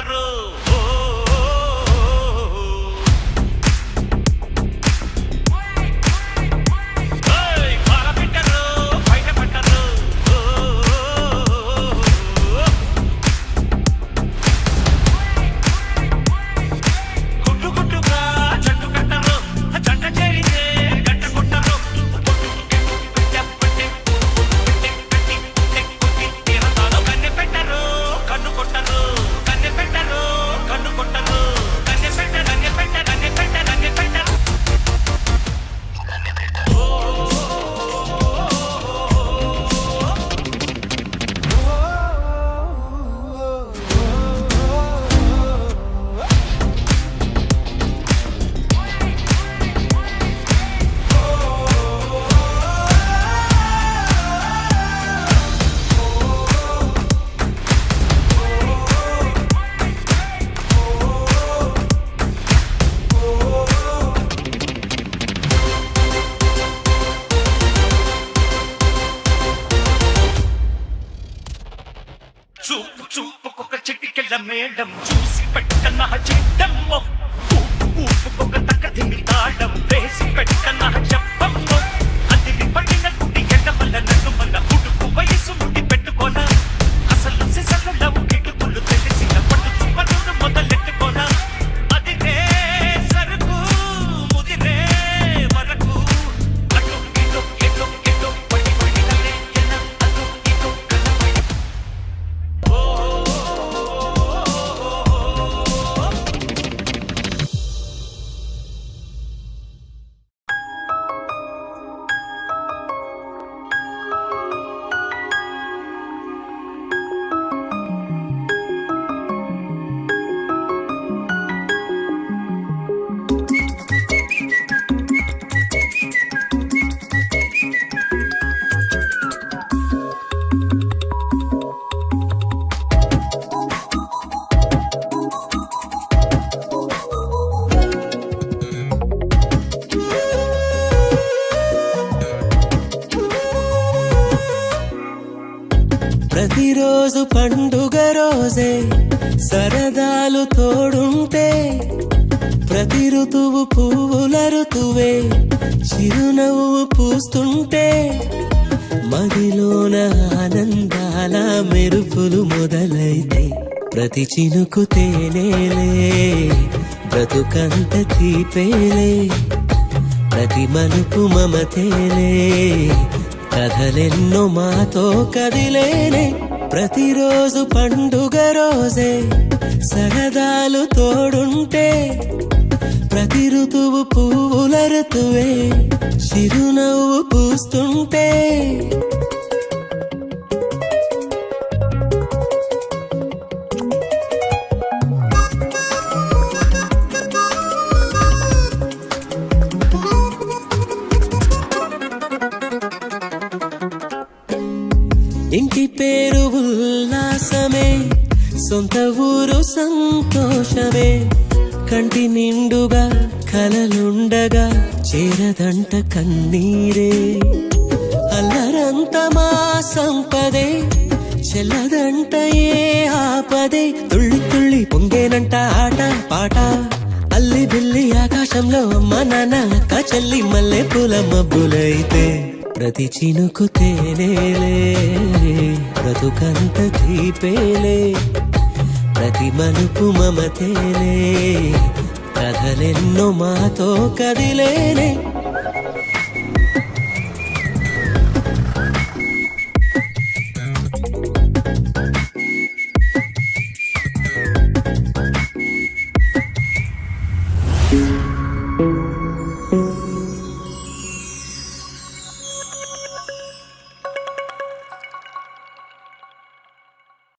పెట్టరు చూపు చూపుకొక చిటికెళ్ళ మేడం చూసి పెట్టన చిట్టమ్మో ఊపుకొక తక్కదిమి తాళం వేసి పెట్టన చెప్పమ్మో అదిని పట్టిన కుడి ఎడమల నడుమల ఉడుకు వయసు ముడి పెట్టుకోన అసలు సిసలలో కిటుకులు తెలిసిన పట్టు పనులు మొదలెట్టుకోన అదినే సరుకు ముదిరే వరకు అటు ఇటు ఎటు ఎటు పడి పడినలే ఎన అటు ఇటు కలపడి ప్రతిరోజు పండుగ రోజే సరదాలు తోడుంటే ప్రతి ఋతువు పువ్వుల ఋతువే చిరునవ్వు పూస్తుంటే మదిలోన ఆనందాల మెరుపులు మొదలైతే ప్రతి చినుకు తేనేలే బ్రతుకంత తీపేలే ప్రతి మలుపు మమతేలే కథలెన్నో మాతో కదిలేనే ప్రతిరోజు పండుగ రోజే సరదాలు తోడుంటే ప్రతి ఋతువు పువ్వుల ఋతువే చిరునవ్వు పూస్తుంటే ఇంటి పేరు ఉల్లాసమే సొంత ఊరు సంతోషమే కంటి నిండుగా కలలుండగా చేరదంట కన్నీరే అల్లరంత మా సంపదే చెల్లదంట ఏ ఆపదే తుళ్ళి తుళ్ళి పొంగేనంట ఆట పాట అల్లి బిల్లి ఆకాశంలో అమ్మ నాన్న అక్క చెల్లి మల్లె పూల మబ్బులైతే ప్రతి చినుకు తేనేలే బ్రతుకంత తీపేలే ప్రతి మలుపు మమతేలే కథలెన్నో మాతో కదిలేనే